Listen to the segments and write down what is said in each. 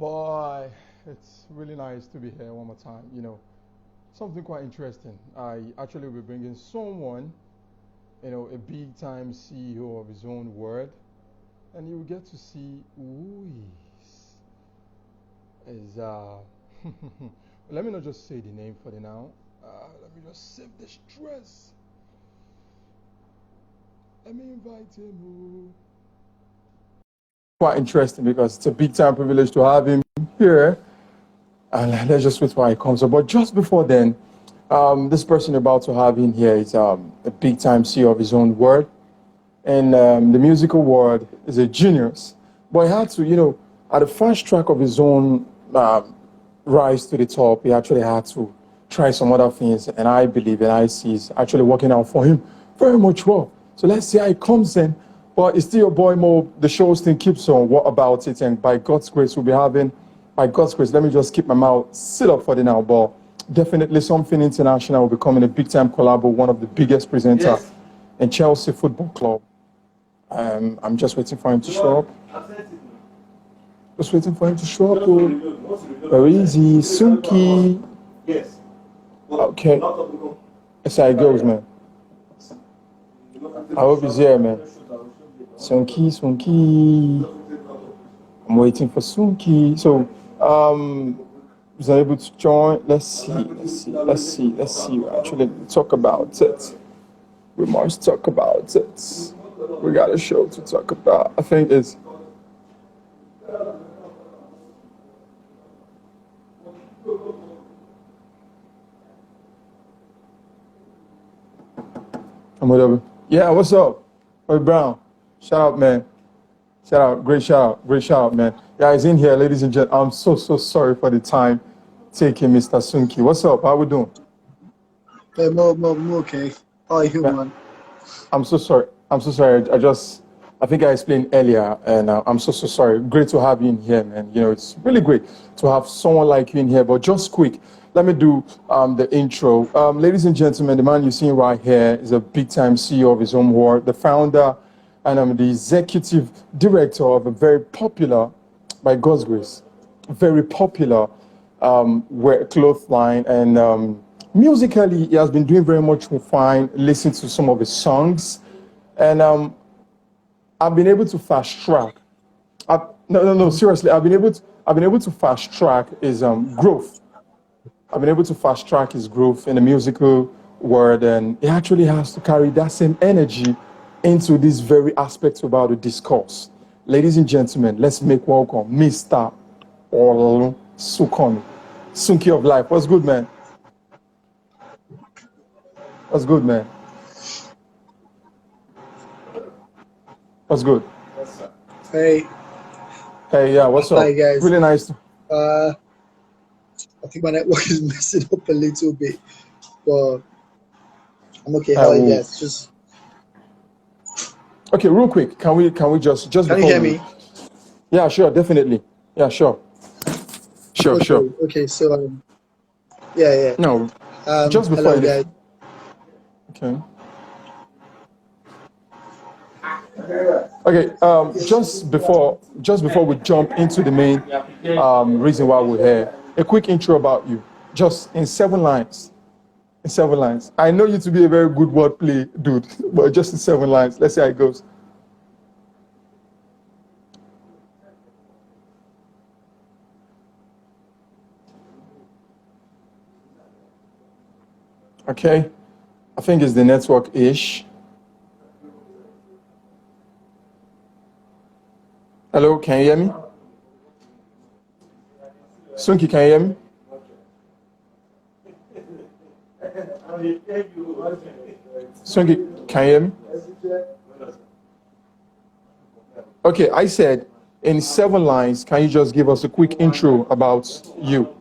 Boy, it's really nice to be here one more time. Something quite interesting. I actually will be bringing someone, a big time CEO of his own word, and you will get to see who is. Let me not just say the name for the now. Let me just save the stress. Let me invite him. Quite interesting because it's a big time privilege to have him here. And let's just wait while he comes up. But just before then, this person about to have in here is a big time CEO of his own word. And the musical world is a genius. But he had to, at the fast track of his own rise to the top, he actually had to try some other things. And I believe and I see it's actually working out for him very much well. So let's see how it comes in. But it's still your boy Mo. The show still keeps on. What about it? And by God's grace, we'll be having, by God's grace, let me just keep my mouth sit up for the now. But definitely something international will be coming, a big time collabo, one of the biggest presenters in Chelsea Football Club. I'm just waiting for him to show up. Just waiting for him to show up. Very easy. Sunki. Yes. Okay. That's how it goes, man. I hope he's here, man. Sunki. I'm waiting for Sunki. So, he's able to join. Let's see. Actually, talk about it. We must talk about it. We got a show to talk about. I think it's. I'm whatever. Yeah, what's up? Hey, Brown. Shout out, man. Shout out. Great shout out, man. Yeah, he's in here, ladies and gentlemen. I'm so sorry for the time taking, Mr. Sunki. What's up? How we doing? Hey, Mo, okay. How are you, man? I'm so sorry. I think I explained earlier, and I'm so sorry. Great to have you in here, man. It's really great to have someone like you in here. But just quick, let me do the intro. Ladies and gentlemen, the man you're seeing right here is a big-time CEO of his own world, the founder, and I'm the executive director of a very popular, by God's grace, very popular cloth line. And musically, he has been doing very much fine. Listen to some of his songs, and I've been able to fast track. No, seriously, I've been able to fast track his growth. I've been able to fast track his growth in the musical world, and he actually has to carry that same energy into these very aspects about the discourse. Ladies and gentlemen, let's make welcome Mr. Olu Sukomi, Sunki of Life. What's good, man? What's good, man? What's good? Hey. Hey, yeah, what's up? Hi, guys. Really nice. I think my network is messing up a little bit, but I'm okay. How are you guys? Just okay, real quick. Can we just can you hear me? Yeah, sure, definitely. Yeah, sure. Sure. Okay, so yeah. No, just before. Hello, guys. Okay. Okay. Just before we jump into the main reason why we're here, a quick intro about you, just in 7 lines. In 7 lines. I know you to be a very good wordplay dude, but just in 7 lines. Let's see how it goes. Okay. I think it's the network-ish. Hello, can you hear me? Sunki, can you hear me? Sunki, can you hear me? Okay, I said in 7 lines, can you just give us a quick intro about you?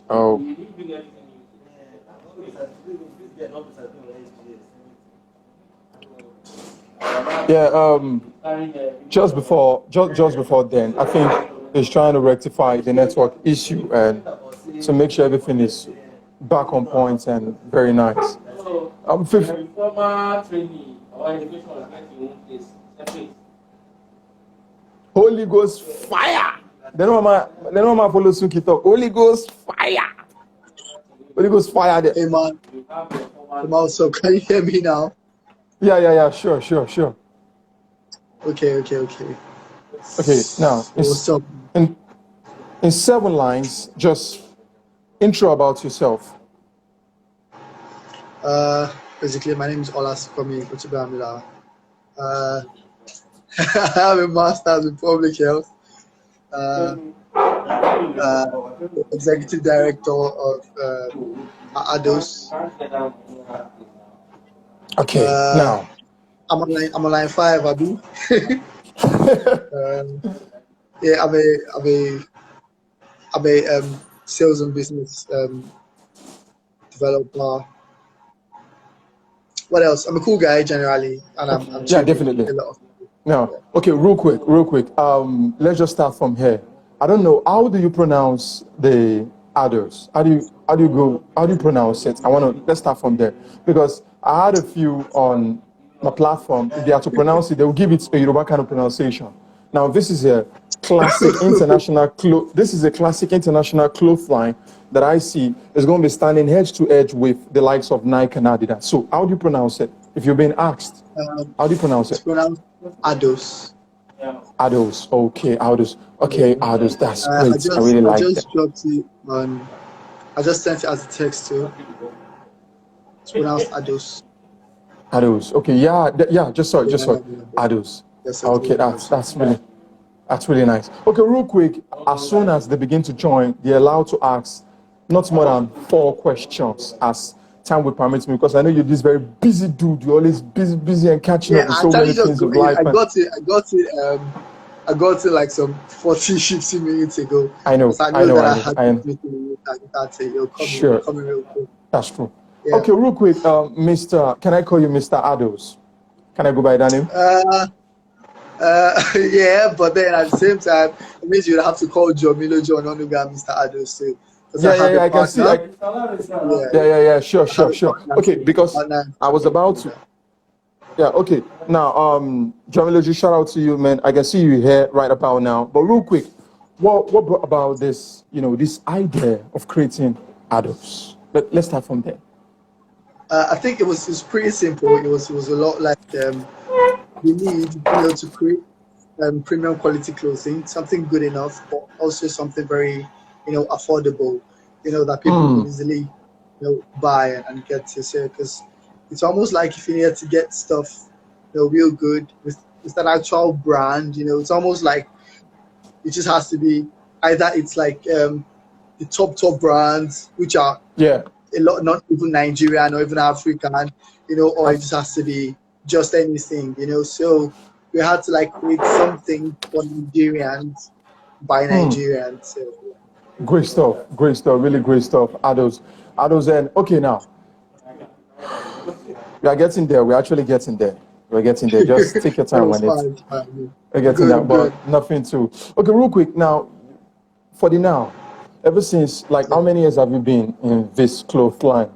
Oh. Yeah, just before then, I think he's trying to rectify the network issue and to make sure everything is back on point and very nice. I'm 50. Your former training or education was get to your own place. Separate. Holy Ghost fire. Then mama follow Suki talk. Holy Ghost fire. Holy Ghost fire there. Hey man, You have your former. hey man, so can you hear me now? Yeah. Sure. Okay. Okay, now So what's up? in 7 lines, just intro about yourself. Basically, my name is Olas Kwame Kotubamila. I have a master's in public health. Executive director of ADOS. Okay, now. I'm on line 5, Abi. Yeah, I'm a sales and business developer. What else? I'm a cool guy generally, and I'm Yeah, chill with definitely. a lot of people. Now, okay, real quick. Let's just start from here. I don't know, how do you pronounce the others? How do you pronounce it? Let's start from there. Because I had a few on my platform, if they are to pronounce it, they will give it a Yoruba kind of pronunciation. Now, this is a classic international cloth line that I see is going to be standing edge to edge with the likes of Nike and Adidas. So how do you pronounce it? If you're being asked, how do you pronounce It's it? pronounced ADOS. Ados. Okay, Ados. Okay, Ados. That's I great. I really like that. just dropped it on. I just sent it as a text too. It's pronounced ADOS. Ados. Okay, yeah. Just saw it. Ados. Yes, sir. Okay, that's really nice. Okay, real quick. As soon as they begin to join, they're allowed to ask not more than 4 questions as time will permit me, because I know you're this very busy dude. You're always busy and catching up Yeah, with I so many actually just things of got life. it. I got it like some 40, 50 minutes ago. I know. Because I I know know. that I I know. had I this know. meeting. That's it. You're Sure. coming real quick. That's true. Yeah. Okay, real quick, Mr. Can I call you Mr. Ados? Can I go by that name? Yeah, but then at the same time, it means you'd have to call Jomilo John Onuga Mr. Ados too. Because Yeah, I can see. Yeah. Sure. Okay, because I was about to. Yeah, okay. Now, Jamiloji, shout out to you, man. I can see you here right about now. But real quick, what brought about this, this idea of creating adults? Let's start from there. I think it was pretty simple. It was a lot like we need to create premium quality clothing, something good enough, but also something very affordable, that people can easily buy and get to sell. Because it's almost like if you need to get stuff real good with that actual brand, it's almost like it just has to be either it's like the top brands, which are a lot, not even Nigerian or even African, or it just has to be just anything, so we had to like create something for Nigerians by Nigerians. So, yeah. Great stuff, really great stuff. Adults, and okay, now we are getting there. We're actually getting there. We're getting there. Just take your time on it. We're getting there, but nothing too. Okay, real quick now. For the now, ever since, like, how many years have you been in this cloth line?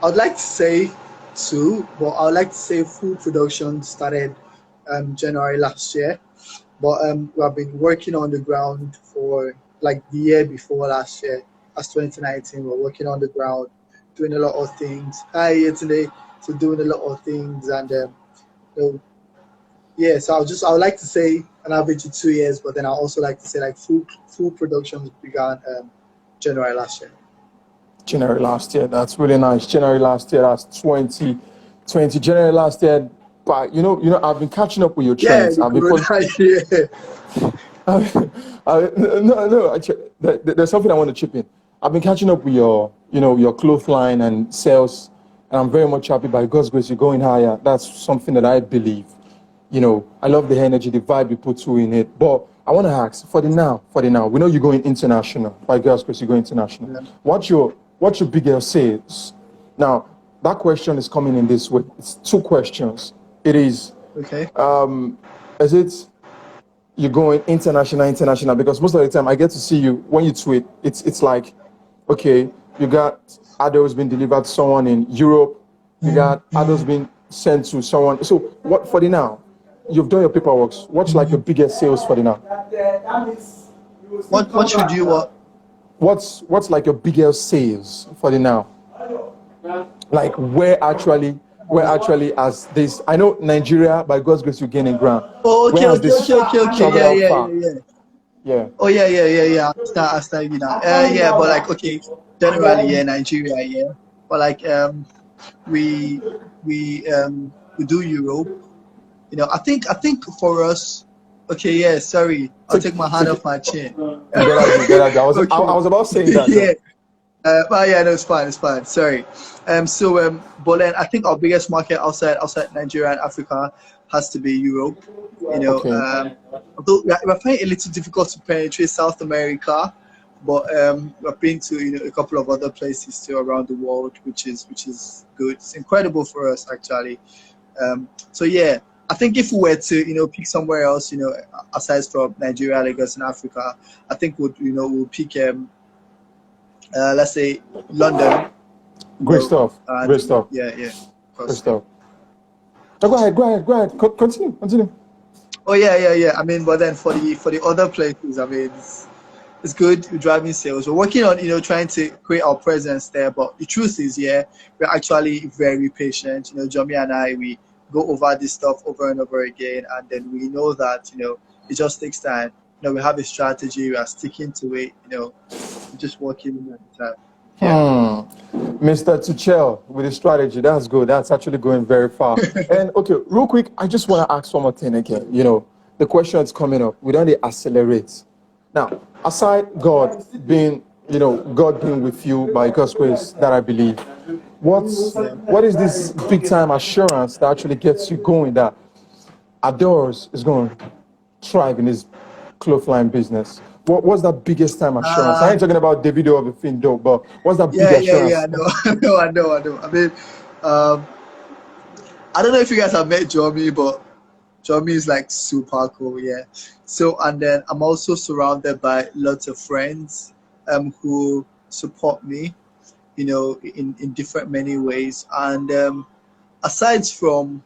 I'd like to say 2, but I would like to say full production started January last year. But we have been working on the ground for like the year before last year, as 2019. We're working on the ground, doing a lot of things. Hi, here today, so doing a lot of things, and yeah. So I would like to say an average of 2 years, but then I also like to say like full production began January last year. January last year. That's really nice. January last year. That's 2020. January last year. But I've been catching up with your trends. Yeah, I've been there's something I want to chip in. I've been catching up with your cloth line and sales, and I'm very much happy. By God's grace, you're going higher. That's something that I believe. I love the energy, the vibe you put through in it. But I want to ask for the now. We know you're going international. By God's grace, you're going international. Yeah. What's your biggest sales? Now, that question is coming in this way. It's 2 questions. It is, okay. Is it you're going international? Because most of the time I get to see you when you tweet. It's like, okay, you got adults being delivered to someone in Europe. You got adults being sent to someone. So what for the now? You've done your paperwork. What's like your biggest sales for the now? What should you what? What's like your biggest sales for the now? Like where actually as this, I know Nigeria by God's grace you're gaining ground. Oh, okay, Where has okay, this okay, okay, okay. traveled Yeah, out yeah, far? yeah, yeah. Yeah. Oh, yeah, yeah, yeah, yeah. I understand you now. Yeah, but like, okay, generally, yeah, Nigeria, yeah. But like, we we do Europe. You know, I think for us, okay, yeah. Sorry, I'll take my hand off my chin. Get out. I Okay. was about saying that. Yeah. But yeah, no, it's fine. Sorry. But then I think our biggest market outside Nigeria and Africa has to be Europe. You know, Okay. although we're finding it a little difficult to penetrate South America, but we've been to a couple of other places too around the world, which is good. It's incredible for us actually. So yeah, I think if we were to pick somewhere else, aside from Nigeria, Lagos, and Africa, I think we'll pick let's say London. Great stuff. Great stuff. Yeah, of Great course. stuff. No, go ahead. Continue. Oh yeah. I mean, but then for the other places, I mean, it's good. We're driving sales. We're working on trying to create our presence there. But the truth is, yeah, we're actually very patient. Jomi and I, we go over this stuff over and over again, and then we know that it just takes time. We have a strategy. We are sticking to it. We're just working at the time. Yeah. Mr. Tuchel with the strategy, that's good. That's actually going very far. And okay, real quick, I just want to ask one more thing again. The question is coming up. We don't accelerate. Now, aside God being with you by God's grace, that I believe, what is this big time assurance that actually gets you going that Adores is going to thrive in his clothesline business? What's that biggest time assurance? I ain't talking about Davido of the thing though, but what's that big assurance? Yeah. I know. I mean, I don't know if you guys have met Jomi, but Jomi is like super cool, yeah. So, and then I'm also surrounded by lots of friends who support me, in different many ways. And aside from,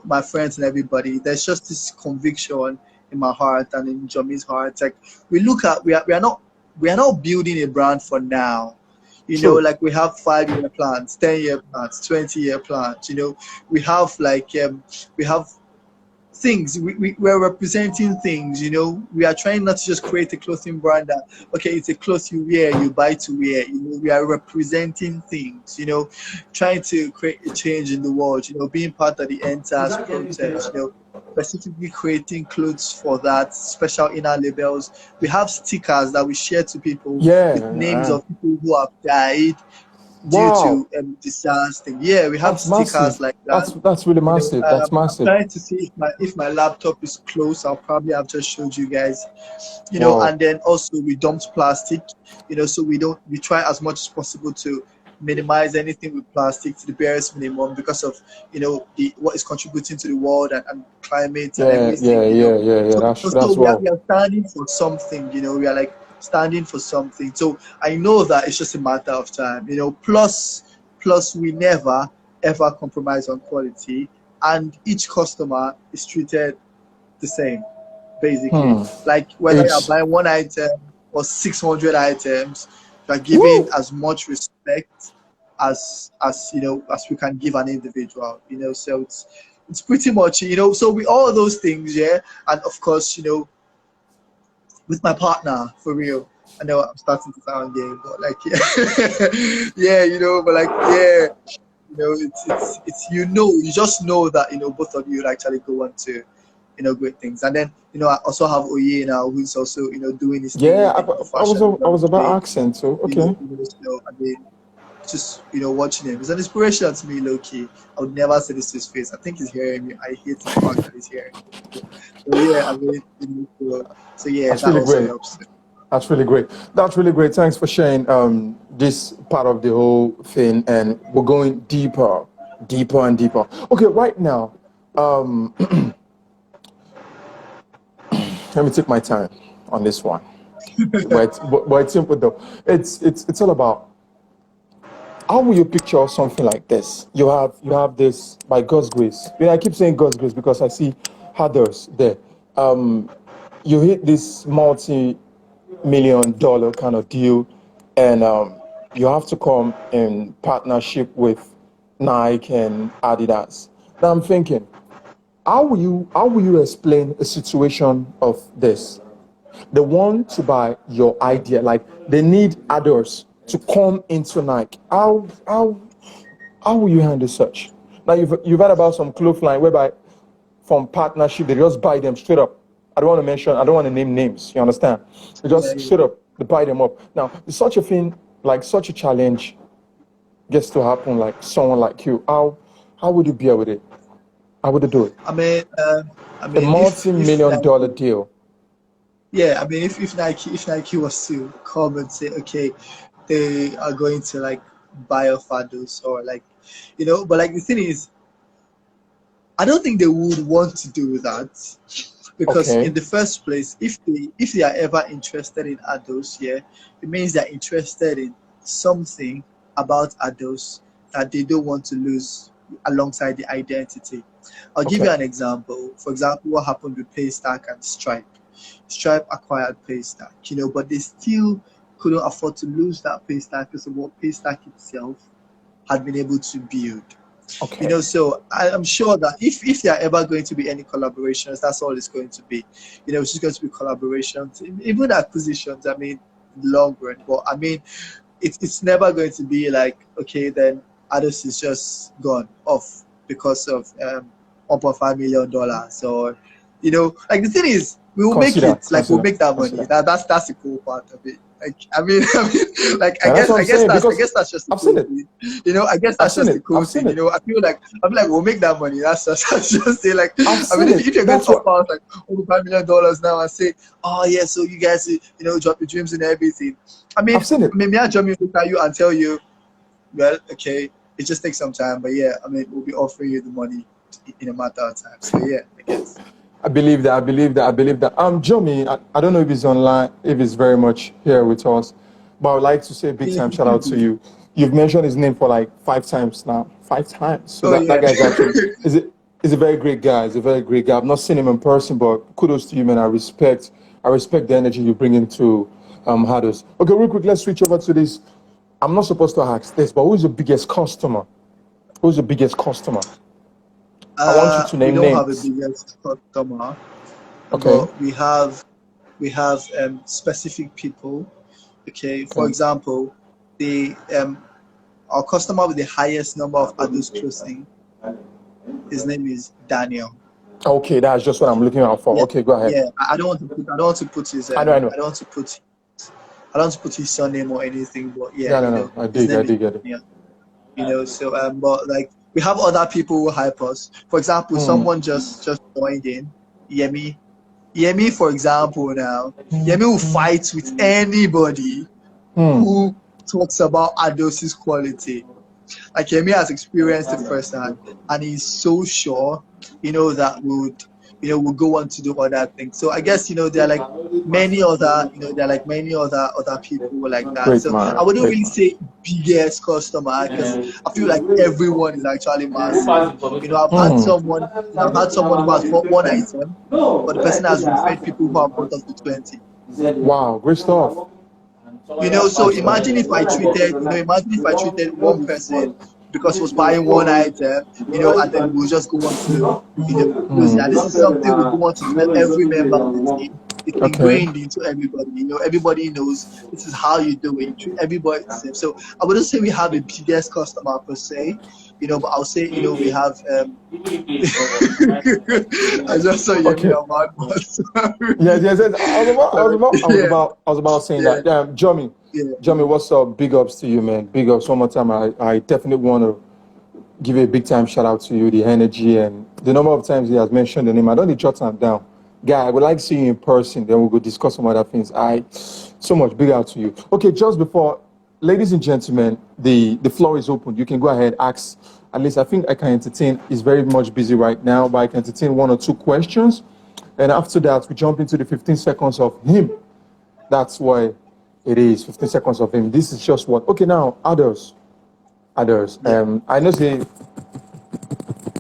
my friends and everybody, there's just this conviction in my heart and in Jomi's heart. Like we are not building a brand for now. True. Like we have 5-year plans, 10-year plans, 20-year plans. We have we have things. We're representing things. We are trying not to just create a clothing brand that it's a cloth you wear, you buy to wear. We are representing things. Trying to create a change in the world. Being part of the entire protest. Specifically creating clothes for that, special inner labels. We have stickers that we share to people with names of people who have died due to disaster. Yeah, we have That's stickers massive. like that. That's really massive. That's I'm massive. trying to see if my laptop is close. I'll probably have just showed you guys. Wow. And then also we dumped plastic. So we try as much as possible to minimize anything with plastic to the barest minimum because of what is contributing to the world and climate and everything. Yeah. So Wow. we are standing for something. We are like standing for something. So I know that it's just a matter of time. Plus we never ever compromise on quality, and each customer is treated the same, basically. Like whether you're buying one item or 600 items, you're giving as much respect as we can give an individual. So it's pretty much so with all those things, yeah, and of course with my partner, for real. I know I'm starting to sound gay, but like but like it's you just know that both of you will actually go on to great things. And then I also have Oye now, who's also doing his thing Yeah, I in fashion. was about accent too. Okay. So I mean, just watching him, it's an inspiration to me, low key. I would never say this to his face. I think he's hearing me. I hate the fact that he's hearing me. So yeah, I mean, so yeah, That's that really also great. helps. That's really great. That's really great. Thanks for sharing this part of the whole thing, and we're going deeper and deeper. Okay, right now, let me take my time on this one. but it's simple though. It's all about How will you picture something like this? You have this by God's grace. I keep saying God's grace because I see others there. Um, you hit this multi-million-dollar kind of deal, and you have to come in partnership with Nike and Adidas. Now I'm thinking, how will you explain a situation of this? They want to buy your idea, like they need others to come into Nike. How will you handle such? Now you've heard about some clothesline whereby from partnership they just buy them straight up. I don't want to name names. You understand? They Yeah, just yeah. straight up they buy them up. Now if such a thing, like such a challenge, gets to happen, like someone like you, how would you bear with it? How would you do it? I mean, I A mean, if multi-million dollar Nike, deal. yeah, I mean, if Nike was to come and say, okay, they are going to like buy off Fados or like, but like the thing is, I don't think they would want to do that because Okay. in the first place, if they are ever interested in adults, yeah, it means they're interested in something about adults that they don't want to lose alongside the identity. I'll give you Okay. an example. For example, what happened with Paystack and Stripe. Stripe acquired Paystack, but they still couldn't afford to lose that Paystack because of what Paystack itself had been able to build. Okay. So I'm sure that if there are ever going to be any collaborations, that's all it's going to be. It's just going to be collaborations, even acquisitions. I mean, long run, but I mean, it's never going to be like, okay, then Ados is just gone off because of $1.5 million, or like the thing is, we will make Consider, it, like we'll consider, make that money. consider. That's the cool part of it. Like I mean, like I Yeah, that's guess what I'm I guess saying that's I because guess that's just the I've seen cool it. thing. I guess I've that's seen just the it. cool I've seen thing. it. I feel like we'll make that money. That's just say like, I've I mean, seen it. if you're going to That's what offer us like over $5 million now and say, oh yeah, so you guys drop your dreams and everything. I mean, I've seen it. me and John will look at you and tell you, well, okay, it just takes some time, but yeah, I mean, we'll be offering you the money in a matter of time. So yeah, I guess. I believe that. I believe that. I believe that. Jomi, I don't know if he's online, if he's very much here with us, but I would like to say a big Yeah, time he shout should out to be. you. You've mentioned his name for like 5 times now. 5 times. So Oh that yeah. guy is actually is a very great guy. He's a very great guy. I've not seen him in person, but kudos to you, man. I respect the energy you bring into Hados. Okay, real quick, let's switch over to this. I'm not supposed to ask this, but who's the biggest customer? Who's the biggest customer? I want you to We name don't have a names. biggest customer, Okay. but we have specific people. Okay, for Okay. example, the our customer with the highest number of adults closing, his name is Daniel. Okay, that's just what I'm looking out for. Yeah, Okay, go ahead. yeah. I don't want to put his I know, I know. I don't want to put his surname or anything, but yeah, Yeah, no, no. I his dig, I name is dig it. Daniel. So but like we have other people who help us. For example, Hmm. someone just joined in, Yemi. Yemi, for example, now Yemi will fight with anybody Hmm. who talks about Ados's quality. Like Yemi has experienced it firsthand, and he's so sure, that would go on to do other things. So I guess there are like many other people like that. Great So I man, wouldn't great really man. say biggest customer because I feel like everyone is actually massive. I've had someone who has bought one item, but the person has referred people who have bought up to 20. Wow, great stuff. So Great stuff. imagine if I treated one person because he was buying one item, and then we'll just go on to, closing. And this is something we go on to tell every member of the team. It's Okay. ingrained into everybody. Everybody knows this is how you do it. You treat everybody the same. So I wouldn't say we have a biggest customer per se, but I'll say, we have. I just saw Yemi Okay. on my sorry. Yes, yes, yes. Sorry. Yeah, I was about saying yeah, that. Yeah, Jomi, yeah. Jomi, what's up? Big ups to you, man. Big ups one more time. I definitely want to give a big time shout out to you, the energy and the number of times he has mentioned the name. I don't need to jot them down. Guy, I would like to see you in person. Then we'll go discuss some other things. So much big out to you. Okay, just before, ladies and gentlemen, the floor is open. You can go ahead, ask. At least I think I can entertain. He's very much busy right now, but I can entertain one or two questions. And after that, we jump into the 15 seconds of him. That's why it is 15 seconds of him. This is just what. Okay, now, others. others. Yeah. I know say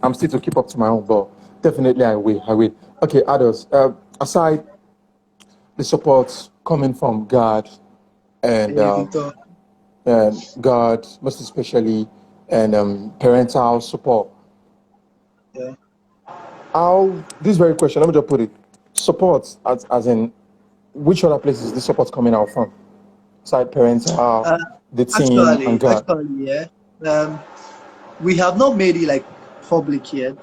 I'm still to keep up to my own, but definitely I will. I will. Okay, others. Aside the support coming from God and Hey, Victor. God, most especially, and parental support. Yeah. How this very question? Let me just put it: support as in which other places is this support coming out from? Side parental, Uh, the team, and God. actually, yeah. Um, we have not made it like public yet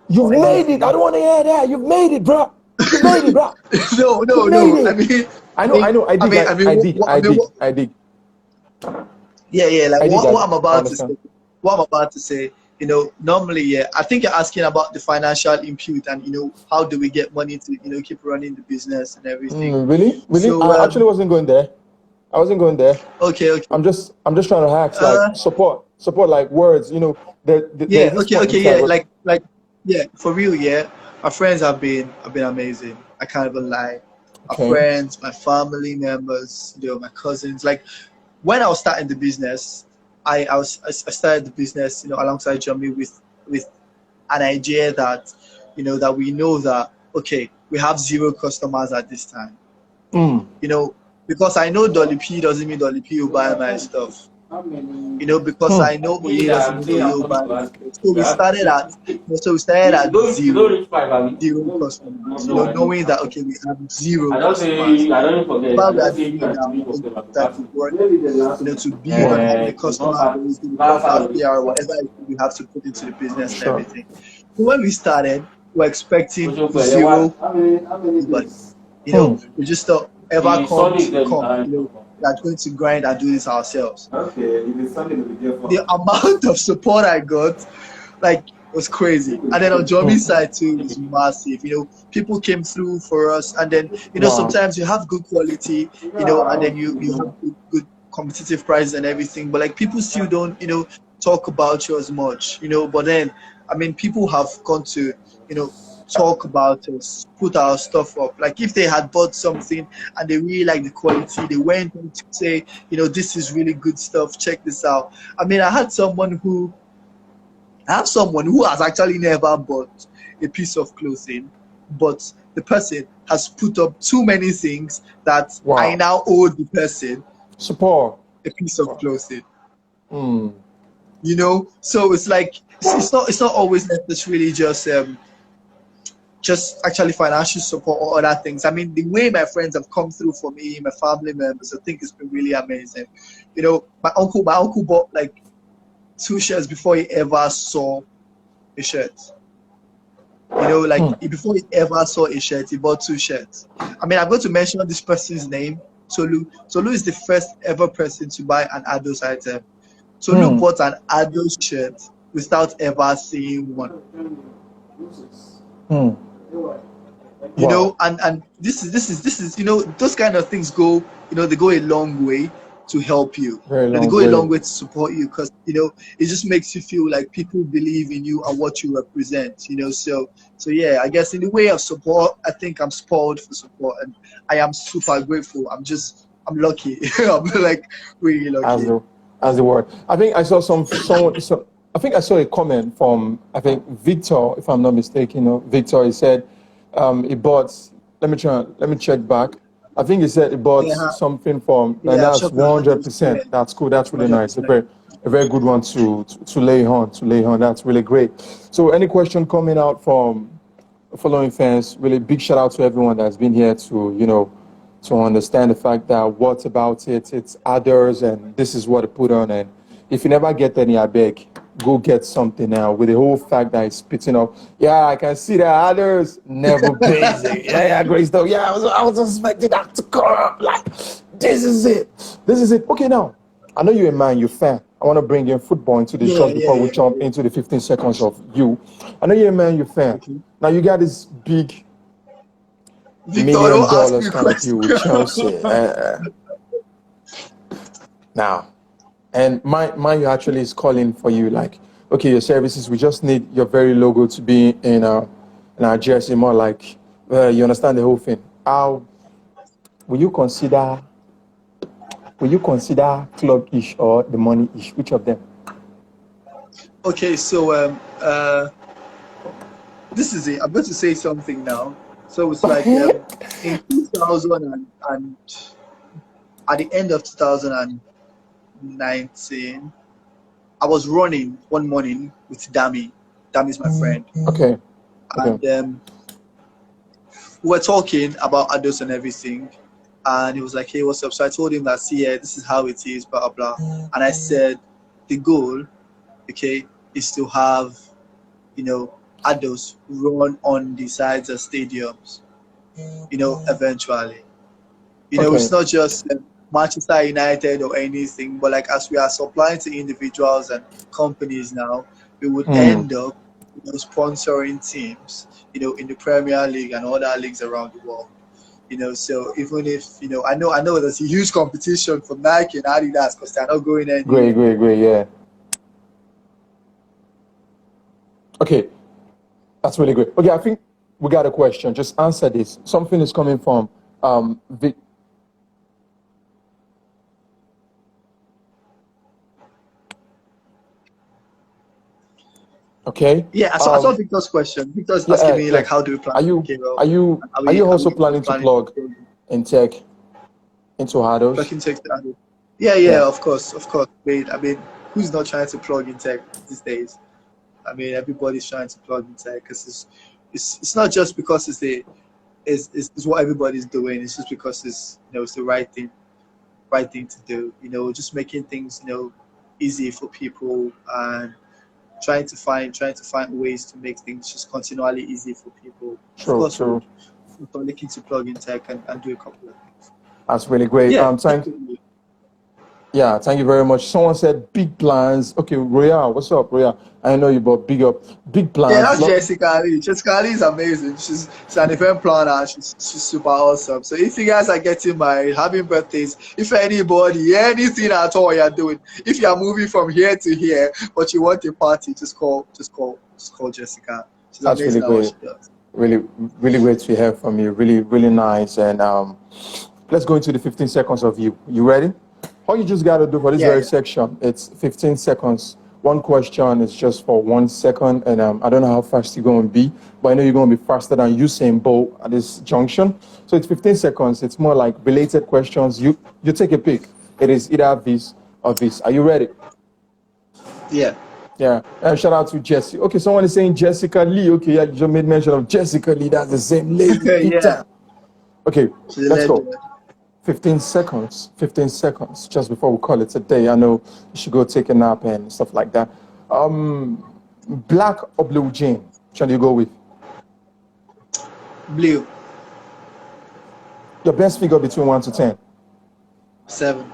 You've or made it. I anything. don't want to hear that. You've made it, bro. You've made it, bro. No, You've no, made no. it. I I know. I mean, know. I dig. I dig. yeah, yeah. Like I dig. what I'm I about to understand. say, normally, yeah. I think you're asking about the financial input and how do we get money to keep running the business and everything. Really? Really? So I actually wasn't going there. I wasn't going there. okay, okay. I'm just trying to ask like Uh, support like words. There yeah, is this okay, point in okay, time yeah. where Like yeah, for real, yeah. My friends have been amazing. I can't even lie. My okay. friends, my family members, my cousins. Like when I was starting the business, I started the business, alongside Johnny with an idea that, that we know that okay, we have zero customers at this time. Mm. You know, because I know Dolly P doesn't mean Dolly P will buy my stuff. How many? Because Hmm. I know Really, Oye doesn't mean I'm Oye will coming buy to my ask stuff. you. So You we have started at you don't zero reach 5, I mean. zero No, customers. no, I don't. Knowing that okay, we have zero I don't customers. say I don't forget. While I we are don't say doing you it can now, finish we're whatever to that pass we it. work, Maybe the last one. to build on having a It's not customer part. base, doing Last constant salary. PR, whatever it is we have to put into the business and Sure. everything. So when we started, we're expecting Social player. zero How many anybody. days? Hmm. We just thought, ever The Sunday is come, the we are going to grind and do this ourselves. Okay, if it's Sunday, we'll be there The for. amount of support I got, like, was crazy. And then on Hmm. Jomi's side too was massive. People came through for us, and then Wow. sometimes you have good quality, and then you have good competitive prices and everything, but like people still don't talk about you as much. But then I mean people have gone to talk about us, put our stuff up. Like if they had bought something and they really like the quality, they went on to say, this is really good stuff. Check this out. I mean, I have someone who has actually never bought a piece of clothing, but the person has put up too many things that I Wow. now owe the person Support. a piece of clothing. Hmm. So it's like it's not always necessarily just actually financial support or other things. I mean, the way my friends have come through for me, my family members, I think it's been really amazing. My uncle bought like 2 shirts before he ever saw a shirt. Hmm. Before he ever saw a shirt, he bought 2 shirts. I mean, I'm going to mention this person's name, Tolu. Tolu is the first ever person to buy an Ados item. Tolu Hmm. bought an Ados shirt without ever seeing one. Hmm. Wow. And this is those kind of things go they go a long way to help you. Very They long go a long way. way to support you because it just makes you feel like people believe in you and what you represent. So yeah, I guess in the way of support, I think I'm spoiled for support and I am super grateful. I'm lucky. I'm like really as lucky. the as the word. I think I saw someone. I think I saw a comment from I think Victor, if I'm not mistaken. Victor, he said he bought. Let me check back. I think he said he bought Yeah, something from, and yeah, that's shop around those, yeah, 100%. That's cool. That's really nice. 100%. A very good one to lay on. To lay on. That's really great. So, any question coming out from following fans? Really big shout out to everyone that's been here to understand the fact that what about it, it's others, and this is what I put on. And if you never get any, I beg, go get something now. With the whole fact that it's spitting up, yeah, I can see that others never basic. Yeah, great stuff. Yeah, I was expecting that to come up. Like, this is it. This is it. Okay, now, I know you're a man, you're a fan. I want to bring in football into this Yeah, just yeah, before we yeah, jump yeah. into the 15 seconds of you. I know you're a man, you're a fan. Okay. Now you got this big Victor, million don't ask me dollars a kind of question. deal with Chelsea. Now, and my you actually is calling for you like, okay, your services, we just need your very logo to be in our jersey, more like, you understand the whole thing. How will you consider, club ish or the money ish? Which of them? Okay, so this is it. I'm going to say something now. So it's like in 2000 and at the end of 2019, I was running one morning with Dami. Dami's my friend, Okay. Okay. and we were talking about adults and everything. And he was like, "Hey, what's up?" So I told him that, "See, yeah, this is how it is, blah blah." And I said, the goal, okay, is to have adults run on the sides of stadiums. Eventually, Okay. it's not just Manchester United or anything, but like as we are supplying to individuals and companies now, we would Hmm. end up sponsoring teams, in the Premier League and other leagues around the world. So even if I know there's a huge competition for Nike and Adidas because they're not going Great, anywhere. great, great. Yeah. Okay. That's really great. Okay, I think we got a question. Just answer this. Something is coming from Vic. Okay. Yeah, I saw Victor's question. Victor's Yeah, asking me yeah. like, how do we plan Are to you scale are up? you And Are are we you are also we planning to planning to plug scale in tech into hurdles? plug in tech? Yeah, yeah, Yeah. of course. I mean, who's not trying to plug in tech these days? I mean, everybody's trying to plug in tech because it's not just because it's what everybody's doing. It's just because it's the right thing to do. Just making things easy for people and trying to find ways to make things just continually easy for people. Of True, course, true. we're looking to plug in tech and do a couple of things. That's really great. Yeah, Thank definitely. Yeah, thank you very much. Someone said big plans. Okay, Royale, what's up, Royale? I know you, but big up, big Yeah, plans. that's Jessica Lee. Jessica Lee is amazing. She's an event planner. She's super awesome. So if you guys are getting married, having birthdays, if anybody, anything at all you're doing, if you're moving from here to here, but you want a party, just call Jessica. She's That's really amazing at what great. she does. Really, really great to hear from you. Really, really nice. And let's go into the 15 seconds of you. You ready? All you just got to do for this Yeah, very yeah. section, it's 15 seconds. One question is just for 1 second. And I don't know how fast you're going to be, but I know you're going to be faster than Usain Bolt at this junction. So it's 15 seconds. It's more like related questions. You take a pick. It is either this or this. Are you ready? Yeah. Yeah. And shout out to Jesse. Okay, someone is saying Jessica Lee. Okay, yeah, you just made mention of Jessica Lee. That's the same lady. Big Yeah. time. Okay, She's a let's go. legend. 15 seconds. 15 seconds. Just before we call it a day. I know you should go take a nap and stuff like that. Black or blue jean? Which one do you go with? Blue. Your best figure between 1 to 10. 7.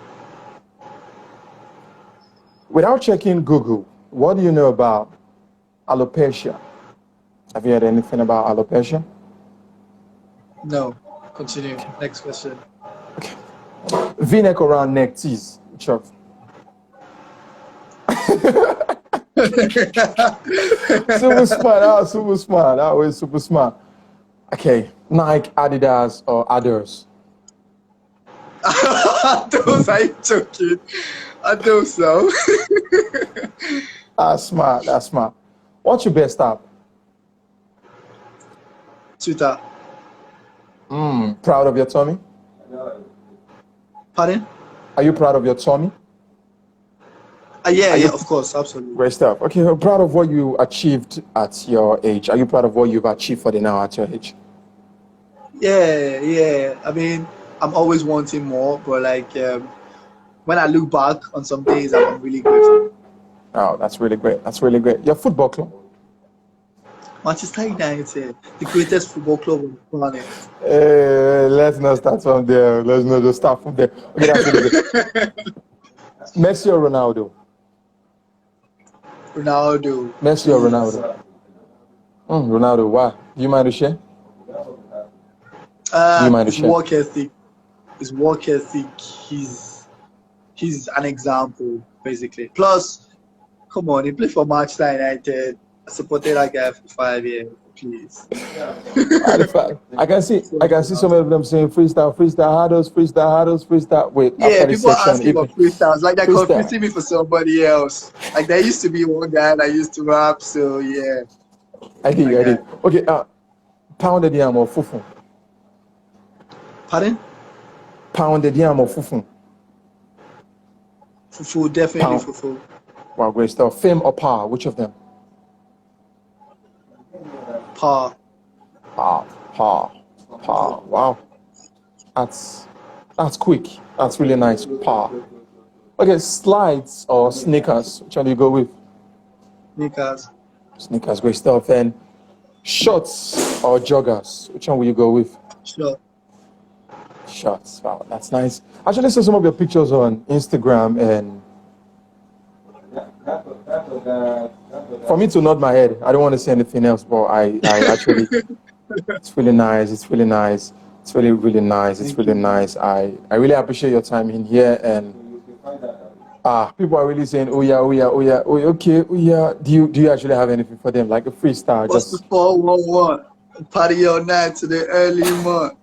Without checking Google, what do you know about alopecia? Have you heard anything about alopecia? No. Continue. Next question. V-neck around neck tees. Which of? Super smart. That was super smart. That was super smart. Okay, Nike, Adidas, or others? Those are you joking? I do so. That's smart. That's smart. What's your best app? Twitter. Proud of your tummy? Pardon? Are you proud of your tummy? Yeah, you- yeah, of course, absolutely. Great stuff. Okay, I'm proud of what you achieved at your age. Are you proud of what you've achieved for the now at your age? Yeah, yeah. I mean, I'm always wanting more, but like when I look back on some days, I'm really grateful. Oh, that's really great. That's really great. Your football club? Manchester United, the greatest football club on the planet. Let's not start from there. Let's not just start from there. Okay, that's really good. Messi or Ronaldo? Ronaldo. Messi or Ronaldo? Ronaldo. Why? Do you mind to share? Do you mind to His share? work ethic. His work ethic. He's an example, basically. Plus, come on, he played for Manchester United. I supported that guy for 5 years. please. I can see some of them saying freestyle, freestyle hurdles, freestyle hurdles, freestyle. Wait, Yeah, after the people are section, asking for freestyles. Like they're freestyle. confusing me for somebody else. Like there used to be one guy that used to rap, so yeah, I that did. guy. Okay, pounded yam or fufu. Pardon? Pounded yam or fufu. Fufu, definitely Pound. fufu. Wow, great stuff. Fame or power? Which of them? Pa. Power. Wow, that's quick. That's really nice. Power. Okay, slides or sneakers? Which one do you go with? Sneakers. Sneakers, great stuff. And shorts or joggers? Which one will you go with? Sure. Shorts. Wow, that's nice. Actually, saw some of your pictures on Instagram, and for me to nod my head, I don't want to say anything else, but I actually, it's really nice. It's really nice. It's really, really nice. It's really nice. I really appreciate your time in here, and people are really saying, oh yeah, oh yeah, oh yeah, oh yeah, okay, oh yeah. Do you actually have anything for them, like a freestyle? What's the Just 411? Party all night to the early morning.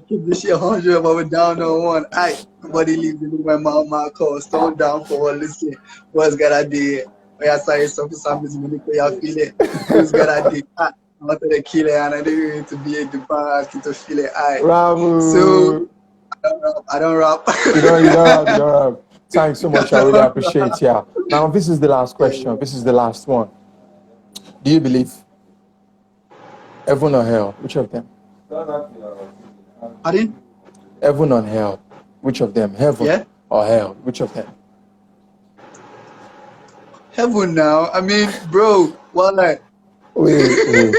Keep this shit 100, but we're down on one. Aye, nobody leave me when my call. Stone down for what listen. What's got I did? Oh, yeah, sorry, some music, y'all feel it. Who's got I did? I wanted to kill it, and I didn't need to be a Dubai, to feel it. Aye. Ramu. So, I don't rap. You don't have. Thanks so much. I really appreciate it. Yeah. Now, this is the last question. This is the last one. Do you believe heaven or hell? Which of them? Pardon? Heaven or hell? Which of them? Heaven Yeah? or hell? Which of them? Heaven now. I mean, bro, what like? Wait.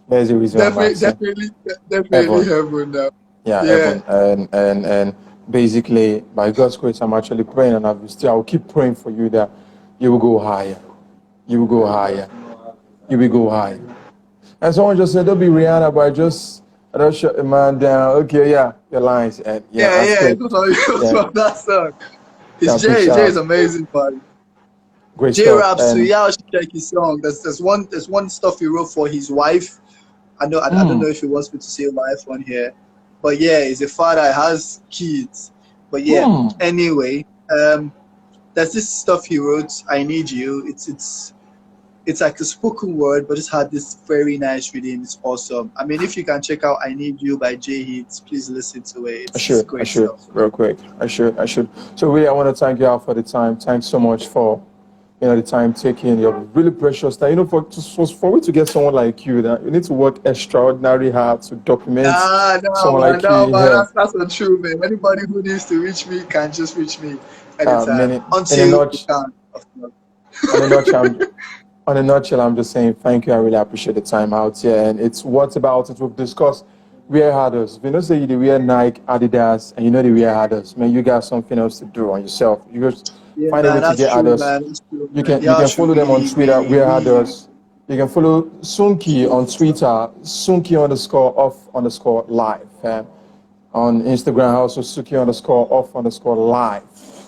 There's a reason why I'm Definitely Heaven. heaven now. Yeah, Yeah. heaven. And basically, by God's grace, I'm actually praying, and I'll keep praying for you that you will go higher. You will go higher. You will go higher. And someone just said, don't be Rihanna, but I don't shut the man down. Okay, yeah, your lines. And Yeah, that's it great. was from that song. It's Yeah, big Jay. shout Jay out. is amazing, buddy. Great Jay stuff. raps too. And Yeah, I should check his song. There's one stuff he wrote for his wife. I don't know if he wants me to say wife on here, but yeah, he's a father. He has kids. But yeah, anyway, there's this stuff he wrote. I Need You. It's like a spoken word, but it's had this very nice reading. It's awesome. I mean, if you can check out I Need You by Jay Heats, please listen to it. It's great stuff. real quick. I should. So really, I want to thank you all for the time. Thanks so much for the time taken. You're really precious. Now, for me to get someone like you, that you need to work extraordinary hard to document someone like you No, man, here. that's not true, man. Anybody who needs to reach me can just reach me anytime. In a Until you can, of course. on a nutshell, on a nutshell, I'm just saying thank you. I really appreciate the time out here, and it's what about it we've discussed. Wear harders. If you know say you wear Nike, Adidas, and you know the wear harders, man, you got something else to do on yourself. You just Yeah, find a way man, to that's get true, others. man. That's true, You man. can follow them on Twitter. Wear harders. You can follow Sunki on Twitter, Sunki_off_live. On Instagram, also Suki_off_live.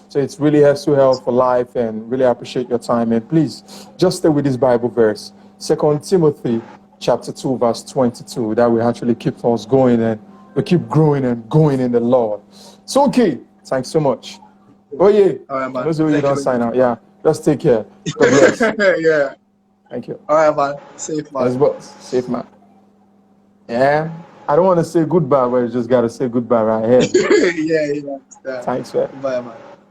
So it's really has to help for life, and really appreciate your time. And please just stay with this Bible verse, 2 Timothy chapter 2, verse 22. That will actually keep us going, and we keep growing and going in the Lord. So okay, thanks so much. Oh yeah, All right, man. those of you Thank don't you. sign out. Yeah, just take care. God bless. Yeah. Thank you. All right, man. Safe, As man. well, safe man. Yeah, I don't want to say goodbye, but I just gotta say goodbye right here. Yeah. Thanks, man. Bye, man.